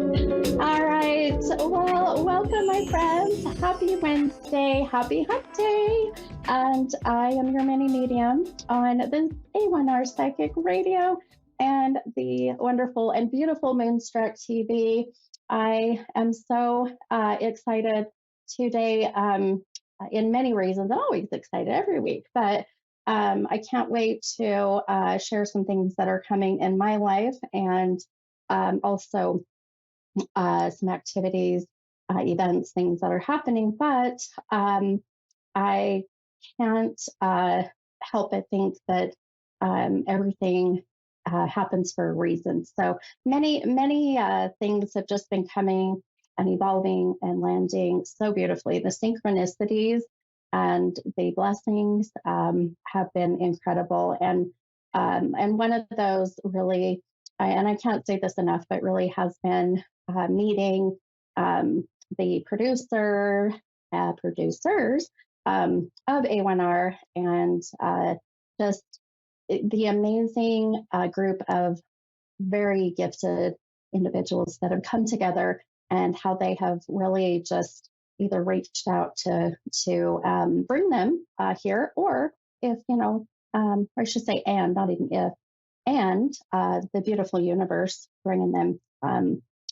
All right. Well, welcome, my friends. Happy Wednesday. Happy Hump Day. And I am your mini medium on the A1R Psychic Radio and the wonderful and beautiful Moonstruck TV. I am so excited today in many reasons. I'm always excited every week, but I can't wait to share some things that are coming in my life and also some activities, events, things that are happening. But I can't help but think that everything happens for a reason. So many things have just been coming and evolving and landing so beautifully. The synchronicities and the blessings have been incredible. And one of those really, and I can't say this enough, but really has been meeting um, the producers of A1R and just the amazing group of very gifted individuals that have come together and how they have really just either reached out to bring them here, or if I should say, and not even if, and the beautiful universe bringing them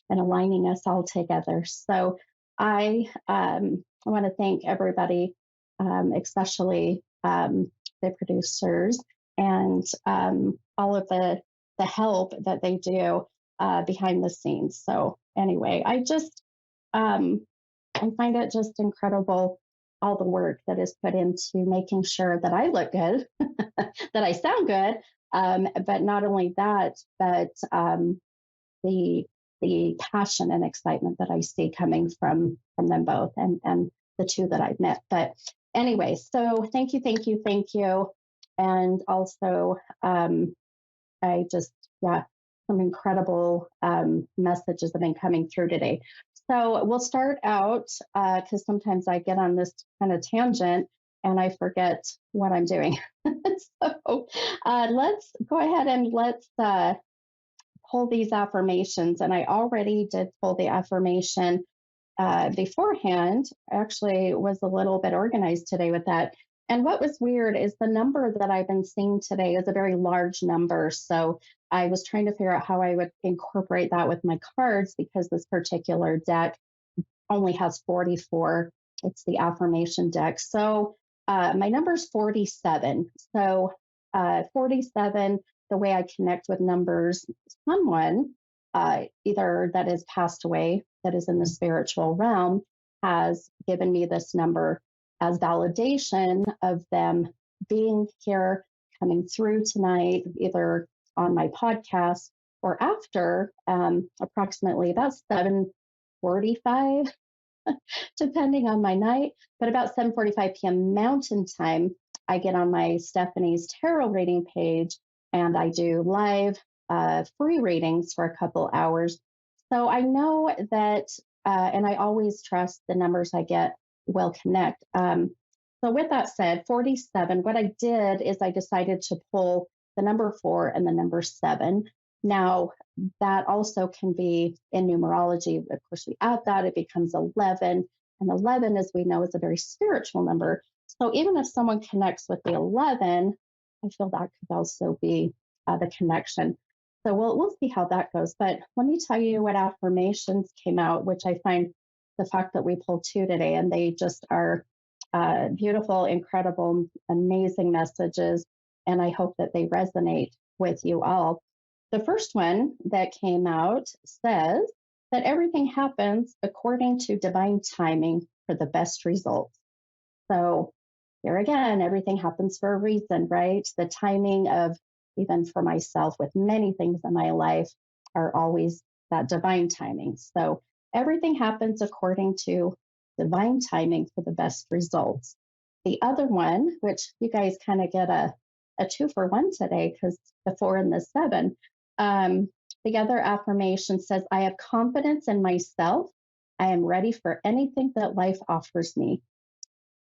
and aligning us all together. So I want to thank everybody, especially the producers and all of the help that they do behind the scenes. So anyway, I find it just incredible all the work that is put into making sure that I look good, that I sound good, but not only that, but the the passion and excitement that I see coming from them both and the two that I've met. But anyway, so thank you. And also I just some incredible messages have been coming through today. So we'll start out because sometimes I get on this kind of tangent and I forget what I'm doing. So let's go ahead and let's pull these affirmations. And I already did pull the affirmation beforehand. Actually, was a little bit organized today with that. And what was weird is the number that I've been seeing today is a very large number. So I was trying to figure out how I would incorporate that with my cards because this particular deck only has 44. It's the affirmation deck. So my number is 47. So 47, the way I connect with numbers, someone either that has passed away, that is in the spiritual realm, has given me this number as validation of them being here, coming through tonight, either on my podcast or after approximately about 7:45, depending on my night, but about 7:45 p.m. Mountain Time, I get on my Stephanie's tarot reading page and I do live free readings for a couple hours. So I know that, and I always trust the numbers I get will connect. So with that said, 47, what I did is I decided to pull the number 4 and the number 7. Now, that also can be in numerology. Of course, we add that, it becomes 11. And 11, as we know, is a very spiritual number. So even if someone connects with the 11, I feel that could also be the connection. So we'll see how that goes. But let me tell you what affirmations came out, which I find the fact that we pulled 2 today, and they just are beautiful, incredible, amazing messages. And I hope that they resonate with you all. The first one that came out says that everything happens according to divine timing for the best results. So here again, everything happens for a reason, right? The timing of, even for myself with many things in my life, are always that divine timing. So everything happens according to divine timing for the best results. The other one, which you guys kind of get a 2-for-1 today because the 4 and the 7. The other affirmation says, I have confidence in myself. I am ready for anything that life offers me.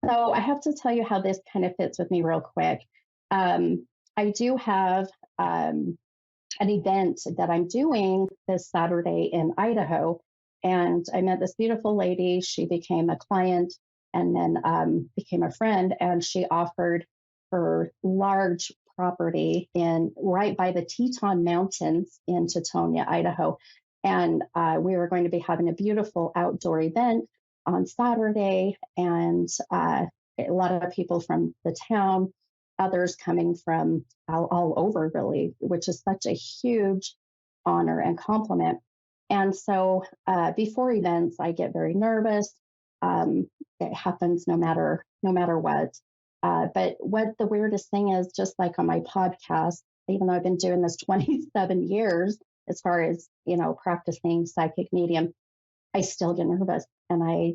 So I have to tell you how this kind of fits with me real quick. I do have an event that I'm doing this Saturday in Idaho. And I met this beautiful lady. She became a client and then became a friend. And she offered her large property in right by the Teton Mountains in Tetonia, Idaho. And we were going to be having a beautiful outdoor event on Saturday, and a lot of people from the town, others coming from all over, really, which is such a huge honor and compliment. And so before events, I get very nervous. It happens no matter what. But what the weirdest thing is, just like on my podcast, even though I've been doing this 27 years, as far as practicing psychic medium, I still get nervous, and I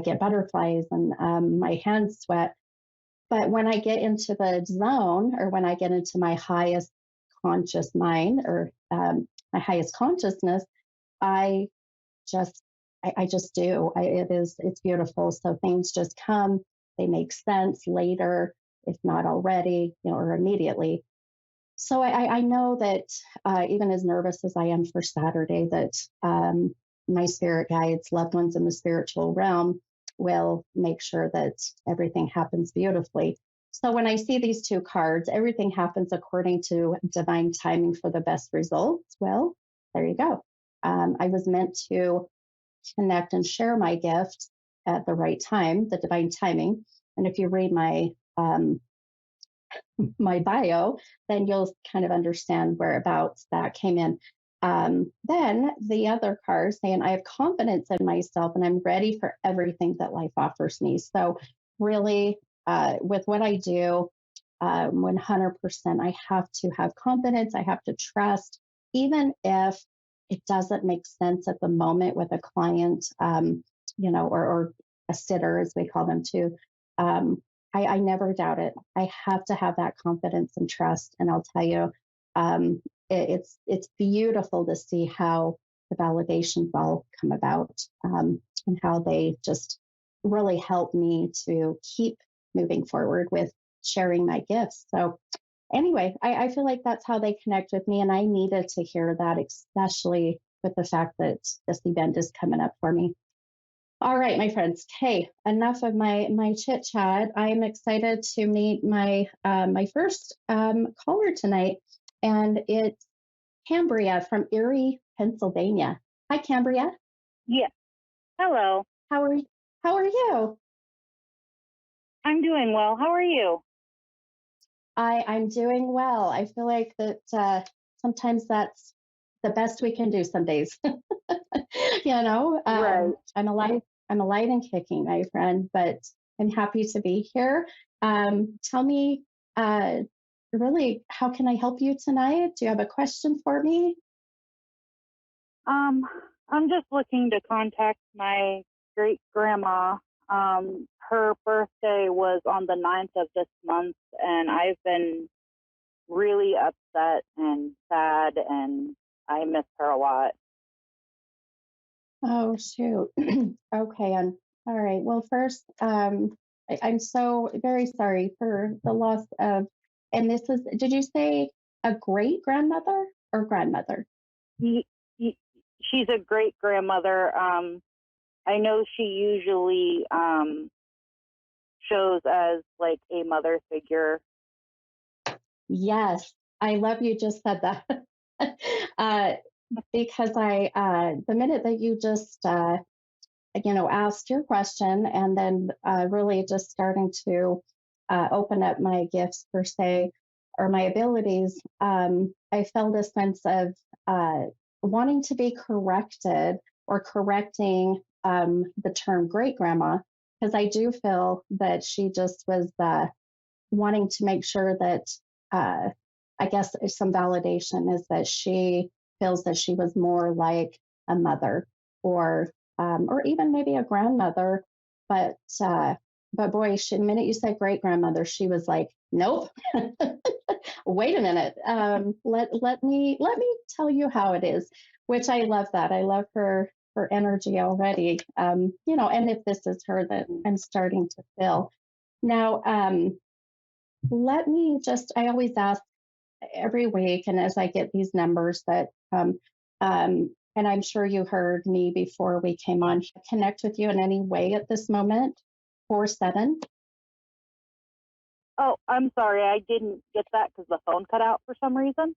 get butterflies, and my hands sweat. But when I get into the zone, or when I get into my highest conscious mind, or my highest consciousness, I just I just do. It's beautiful. So things just come. They make sense later, if not already, or immediately. So I know that even as nervous as I am for Saturday, that my spirit guides, loved ones in the spiritual realm, will make sure that everything happens beautifully. So when I see these two cards, everything happens according to divine timing for the best results. Well, there you go. I was meant to connect and share my gift at the right time, the divine timing. And if you read my bio, then you'll kind of understand whereabouts that came in. Then the other card saying, I have confidence in myself and I'm ready for everything that life offers me. So, really, with what I do, 100%, I have to have confidence. I have to trust, even if it doesn't make sense at the moment with a client, or a sitter, as we call them too. I never doubt it. I have to have that confidence and trust. And I'll tell you, it's beautiful to see how the validations all come about, and how they just really help me to keep moving forward with sharing my gifts. So anyway, I feel like that's how they connect with me. And I needed to hear that, especially with the fact that this event is coming up for me. All right, my friends. Hey, enough of my chit chat. I am excited to meet my first caller tonight, and it's Cambria from Erie, Pennsylvania. Hi, Cambria. Yes. Hello. How are you? How are you? I'm doing well. How are you? I'm doing well. I feel like that sometimes that's the best we can do some days. Right. I'm alive. I'm alive and kicking, my friend, but I'm happy to be here. Tell me, uh, really, how can I help you tonight? Do you have a question for me? Um, I'm just looking to contact my great grandma. Her birthday was on the 9th of this month, and I've been really upset and sad, and I miss her a lot. Oh, shoot. Okay. All right. Well, first, I'm so very sorry for the loss of, and this is, did you say a great grandmother or grandmother? Y- y- She's a great grandmother. I know she usually shows as like a mother figure. Yes. I love you just said that. uh, because the minute that you just, asked your question, and then really just starting to open up my gifts per se, or my abilities, I felt a sense of wanting to be corrected, or correcting the term great grandma, because I do feel that she just was wanting to make sure that, uh, I guess some validation is that she feels that she was more like a mother, or even maybe a grandmother. But boy, the minute you said great grandmother, she was like, nope. Wait a minute. Let me tell you how it is. Which I love that. I love her energy already. And if this is her that I'm starting to feel now. Let me just, I always ask, every week, and as I get these numbers that and I'm sure you heard me before we came on, connect with you in any way at this moment. 47. Oh, I'm sorry, I didn't get that because the phone cut out for some reason.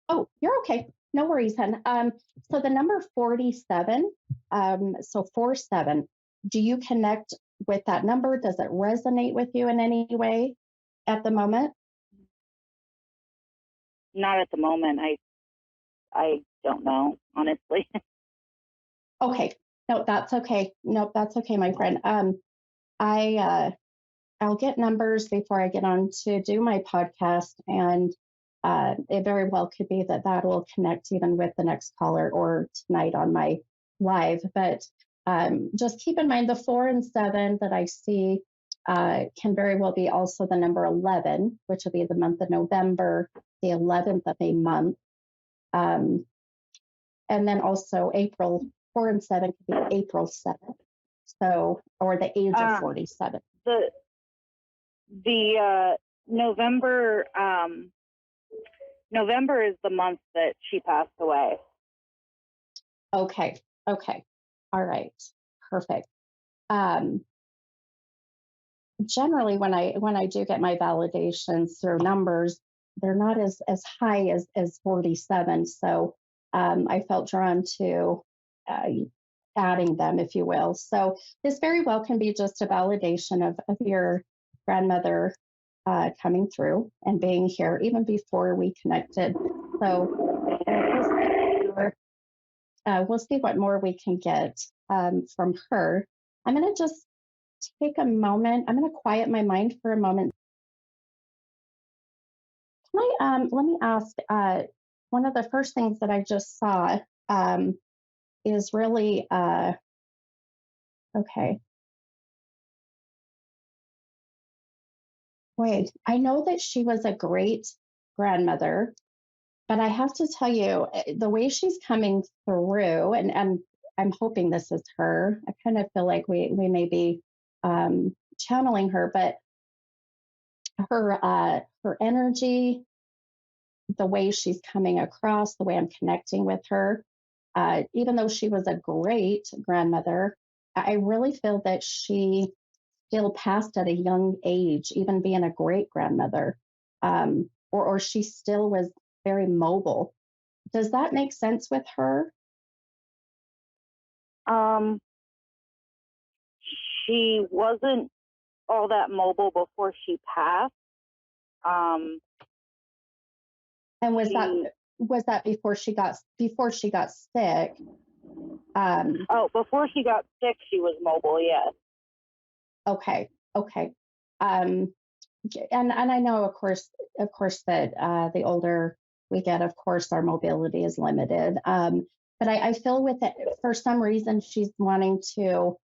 Oh, you're okay. No worries, hun. So the number 47, so 47, do you connect with that number? Does it resonate with you in any way at the moment? Not at the moment. I don't know, honestly. Okay. No, that's okay. No, that's okay, my friend. I I'll get numbers before I get on to do my podcast, and it very well could be that that will connect even with the next caller or tonight on my live. But just keep in mind the 4 and 7 that I see can very well be also the number 11, which will be the month of November, the 11th of a month. Um, and then also April 4 and 7 could be April 7th. So, or the age of Um, 47. the November November is the month that she passed away. Okay. Okay. All right. Perfect. Um, Generally, when I do get my validations through numbers, they're not as high as 47. So I felt drawn to uh, adding them, if you will. So this very well can be just a validation of your grandmother coming through and being here even before we connected. So we'll see what more we can get from her. I'm going to just take a moment. I'm going to quiet my mind for a moment. Let me ask, one of the first things that I just saw is really, okay, wait, I know that she was a great grandmother, but I have to tell you, the way she's coming through, and I'm hoping this is her. I kind of feel like we may be channeling her, but her energy, the way she's coming across, the way I'm connecting with her, even though she was a great grandmother, I really feel that she still passed at a young age, even being a great grandmother, or she still was very mobile. Does that make sense with her? Um, she wasn't all that mobile before she passed. Um, And she was that before she got sick? Um, Oh, before she got sick, she was mobile. Yes. okay, okay. Um, and I know, of course, that the older we get, of course, our mobility is limited. But I feel with it, for some reason, she's wanting to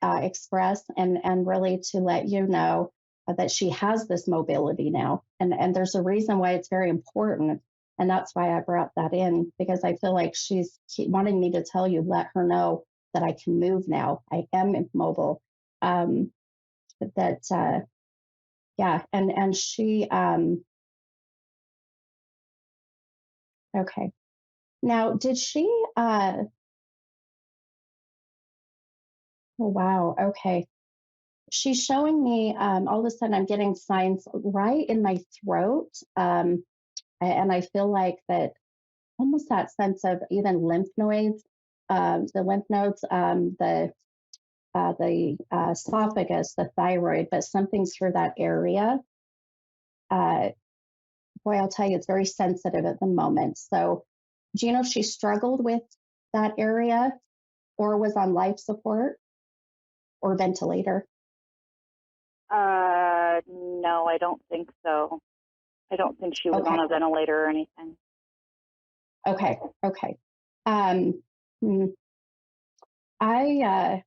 express and really to let you know that she has this mobility now, and there's a reason why it's very important, and that's why I brought that in because I feel like she's wanting me to tell you, let her know that I can move now. I am mobile. Um, that yeah, and she okay. Now, did she? Oh, wow. Okay. She's showing me. All of a sudden, I'm getting signs right in my throat, and I feel like that almost that sense of even lymph nodes, the lymph nodes, the esophagus, the thyroid, but something through that area. Uh, Boy, I'll tell you, it's very sensitive at the moment. So, do you know if she struggled with that area or was on life support or ventilator? No, I don't think so. I don't think she was on Okay, a ventilator or anything. okay, okay. Um, hmm, I,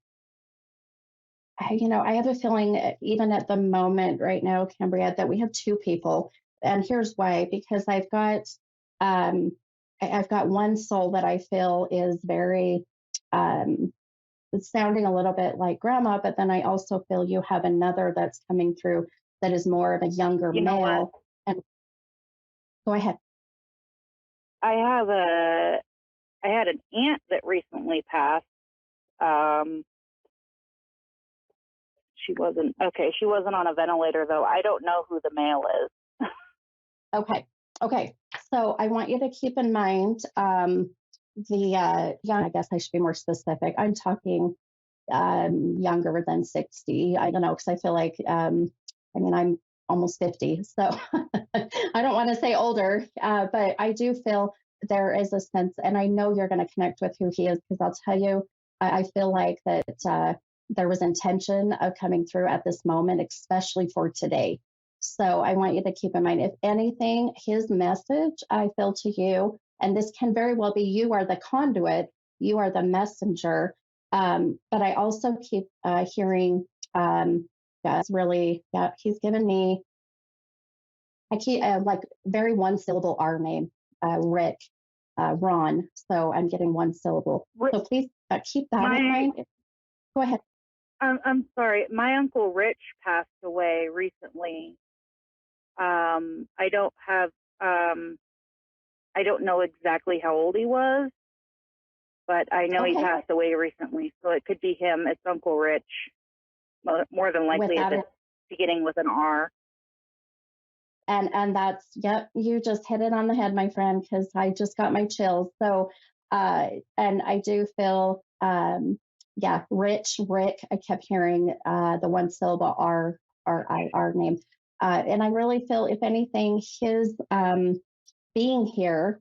I have a feeling, even at the moment right now, Cambria, that we have two people, and here's why: because um, I've got one soul that I feel is very, um, it's sounding a little bit like grandma, but then I also feel you have another that's coming through that is more of a younger You know what? male. Go ahead. I have a I had an aunt that recently passed. Um, she wasn't okay. She wasn't on a ventilator though. I don't know who the male is. Okay. Okay. So I want you to keep in mind I guess I should be more specific. I'm talking younger than 60. I don't know, because I feel like, I mean, I'm almost 50. So I don't want to say older, but I do feel there is a sense, and I know you're going to connect with who he is, because I'll tell you, I feel like that there was intention of coming through at this moment, especially for today. So I want you to keep in mind, if anything, his message I feel to you, and this can very well be you are the conduit, you are the messenger. But I also keep hearing, yeah, it's really, yeah, he's given me, I keep like very one syllable R name, Rick, Ron. So I'm getting one syllable. Ri- So please keep that in My mind. Go ahead. I'm sorry. My uncle Rich passed away recently. I don't have um, I don't know exactly how old he was, but I know he Okay. passed away recently. So it could be him. It's Uncle Rich. More than likely, if Without it's it. beginning with an R. And that's, yep, you just hit it on the head, my friend, because I just got my chills. So and I do feel, yeah, Rick, I kept hearing the one syllable R name, and I really feel, if anything, his being here,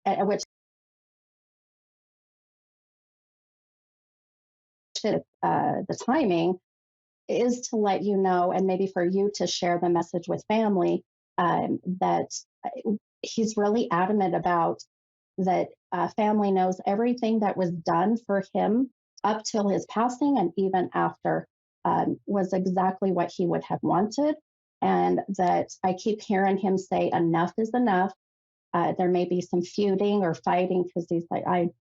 which the timing is to let you know, and maybe for you to share the message with family, that he's really adamant about that. Family knows everything that was done for him up till his passing, and even after, was exactly what he would have wanted. And that I keep hearing him say, enough is enough. There may be some feuding or fighting, because he's like, I'm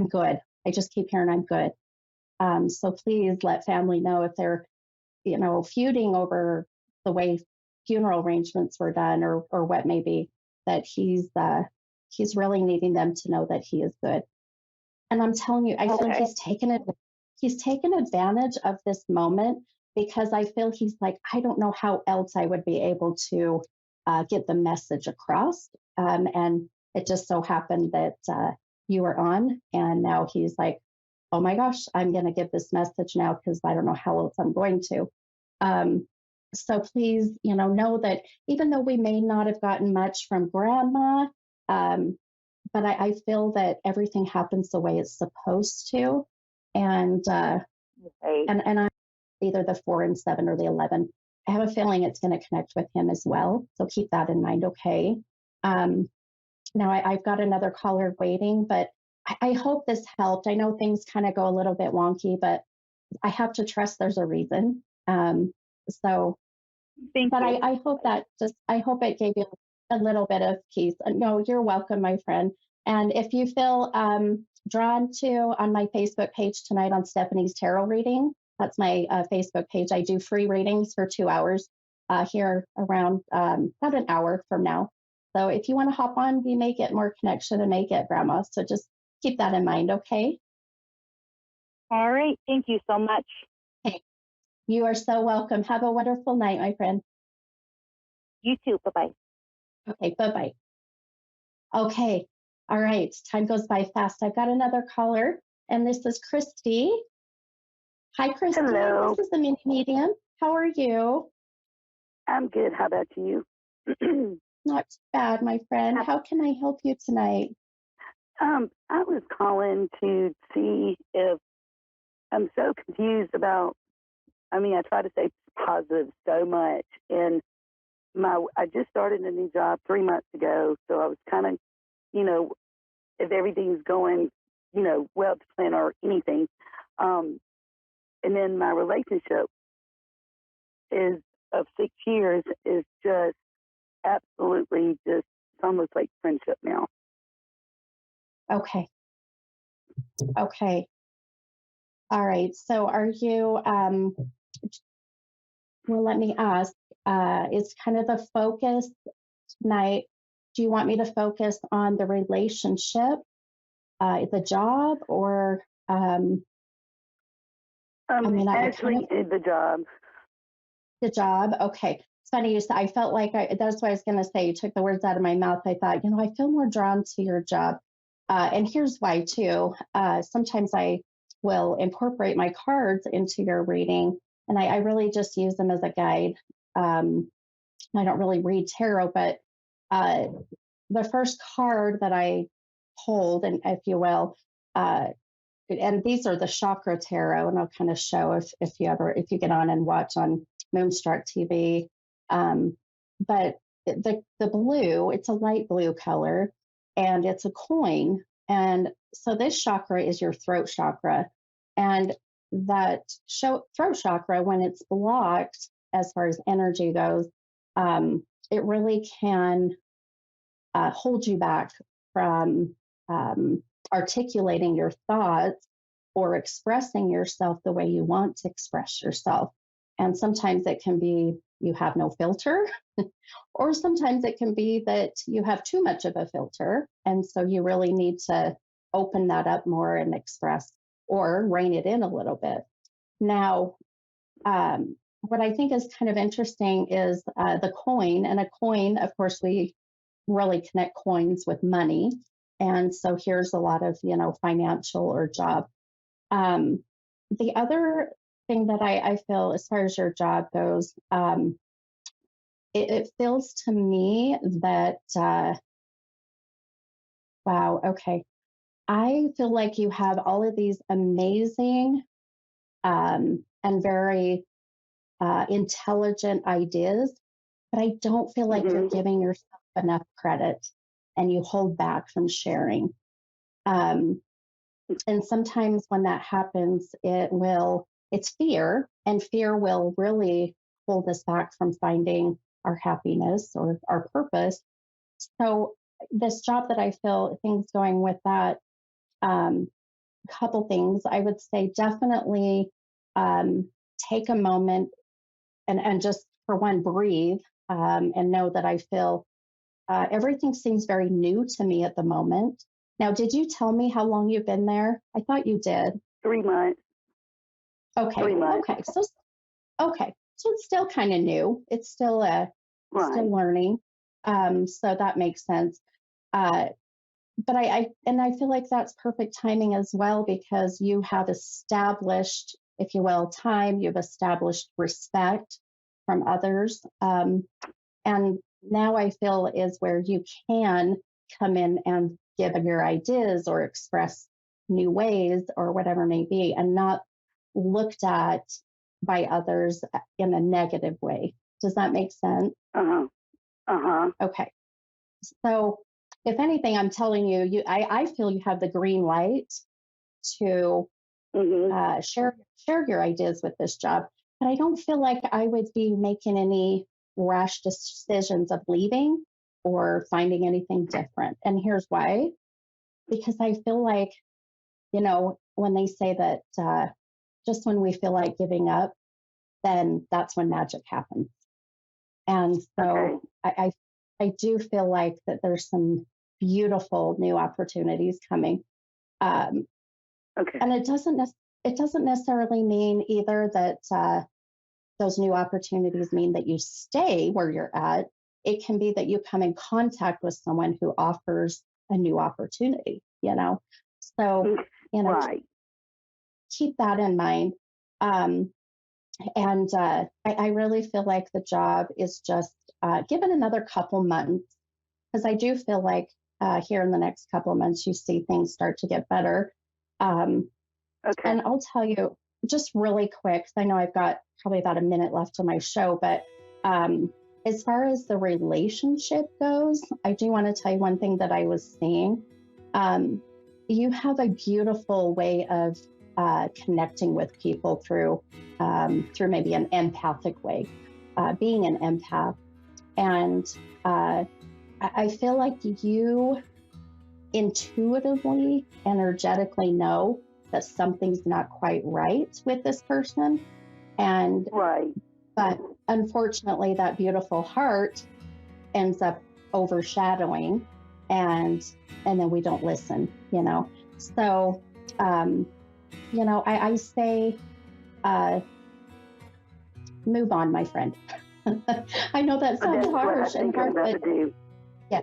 good. I just keep hearing I'm good. So please let family know if they're, feuding over the way funeral arrangements were done, or what may be, that he's really needing them to know that he is good. And I'm telling you, I feel Okay. he's taken advantage of this moment, because I feel he's like, I don't know how else I would be able to get the message across. And it just so happened that you were on, and now he's like, oh my gosh, I'm going to give this message now, because I don't know how else I'm going to. Um, so please, know that even though we may not have gotten much from grandma, um, but I feel that everything happens the way it's supposed to. And Okay. I'm either the 4 and 7 or the 11. I have a feeling it's going to connect with him as well. So keep that in mind, okay? Um, Now I've got another caller waiting, but I hope this helped. I know things kind of go a little bit wonky, but I have to trust there's a reason. So Thank but you. I hope it gave you a little bit of peace. No, you're welcome, my friend. And if you feel drawn to, on my Facebook page tonight, on Stephanie's tarot reading, that's my Facebook page. I do free readings for 2 hours here around about an hour from now. So if you want to hop on, we may get more connection and may get grandma. So just keep that in mind, okay? All right. Thank you so much. Hey, you are so welcome. Have a wonderful night, my friend. You too. Bye bye. Okay, bye bye. Okay. All right. Time goes by fast. I've got another caller, and this is Christy. Hi, Christy. Hello. This is the mini medium. How are you? I'm good. How about you? Not too bad, my friend. How can I help you tonight? I was calling to see if I'm so confused about. I mean, I try to stay positive so much, and I just started a new job 3 months ago, so I was kind of, you know, if everything's going, well to plan or anything, um, and then my relationship is of 6 years is just absolutely just it's almost like friendship now. Okay. Okay. All right. So are you, well, let me ask, is kind of the focus tonight, do you want me to focus on the relationship, the job, or I mean, I kind Actually, of the job. the job. Okay. It's funny you said, I felt like that's what I was going to say. You took the words out of my mouth. I thought, I feel more drawn to your job. And here's why, too. Sometimes I will incorporate my cards into your reading, and I really just use them as a guide. I don't really read tarot, but uh, the first card that I pulled, and if you will, uh, and these are the chakra tarot, and I'll kind of show if you get on and watch on Moonstruck TV. Um, but the blue, it's a light blue color, and it's a coin, and so this chakra is your throat chakra, and that throat chakra, when it's blocked, as far as energy goes, it really can hold you back from articulating your thoughts or expressing yourself the way you want to express yourself. And sometimes it can be you have no filter, or sometimes it can be that you have too much of a filter. And so you really need to open that up more and express or rein it in a little bit. Now, what I think is kind of interesting is the coin. And a coin, of course, we really connect coins with money. And so here's a lot of, financial or job. The other thing that I feel as far as your job goes, it feels to me that, wow, okay. I feel like you have all of these amazing and very intelligent ideas, but I don't feel like you're Mm-hmm. giving yourself enough credit and you hold back from sharing. Um, and sometimes when that happens, it's fear, and fear will really hold us back from finding our happiness or our purpose. So, this job that I feel things going with that, couple things, I would say definitely um, take a moment and just for one, breathe and know that I feel everything seems very new to me at the moment. Now, did you tell me how long you've been there? I thought you did. 3 months. Okay. 3 months. Okay. So it's still kind of new. It's still Right. learning. So that makes sense. Uh, but I feel like that's perfect timing as well because you have established, if you will, time. You've established respect from others. And now I feel is where you can come in and give your ideas or express new ways or whatever may be, and not looked at by others in a negative way. Does that make sense? Uh-huh. Uh-huh. Okay. So if anything, I'm telling you, I feel you have the green light to Mm-hmm. share your ideas with this job. But I don't feel like I would be making any rash decisions of leaving or finding anything different. And here's why: because I feel like, when they say that just when we feel like giving up, then that's when magic happens. And Okay. so I do feel like that there's some beautiful new opportunities coming. Um, Okay. and it doesn't necessarily mean either that those new opportunities mean that you stay where you're at. It can be that you come in contact with someone who offers a new opportunity. So, Mm. you know, Right. keep that in mind. Um, and I really feel like the job is just given another couple months, because I do feel like here in the next couple of months, you see things start to get better. Um, Okay. And I'll tell you just really quick, 'cause I know I've got probably about a minute left on my show, but as far as the relationship goes, I do want to tell you one thing that I was seeing. Um, you have a beautiful way of connecting with people through maybe an empathic way, being an empath, and I feel like you intuitively, energetically know that something's not quite right with this person. And, Right. but unfortunately, that beautiful heart ends up overshadowing, and then we don't listen, you know. So, you know, I say, uh, move on, my friend. I know that sounds That's what I harsh and think I'm hard, going but to do. yeah,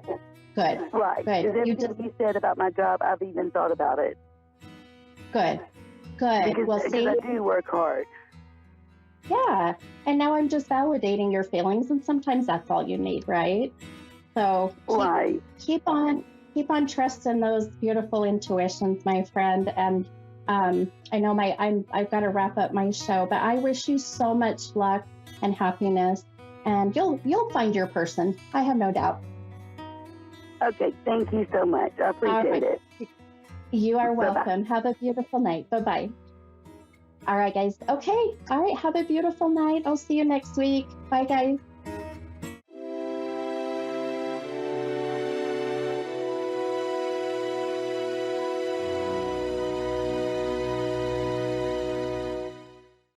good, Right. good. Because You everything just you said about my job, I've even thought about it. good, good. Because, Well, because see, I do work hard. yeah. And now I'm just validating your feelings, and sometimes that's all you need, right? So Right. keep on trusting those beautiful intuitions, my friend. And I know I've got to wrap up my show, but I wish you so much luck and happiness, and you'll find your person. I have no doubt. Okay. Thank you so much. I All appreciate right. it. You are Bye-bye. welcome. Have a beautiful night. Bye bye. All right, guys. Okay. All right. Have a beautiful night. I'll see you next week. Bye, guys.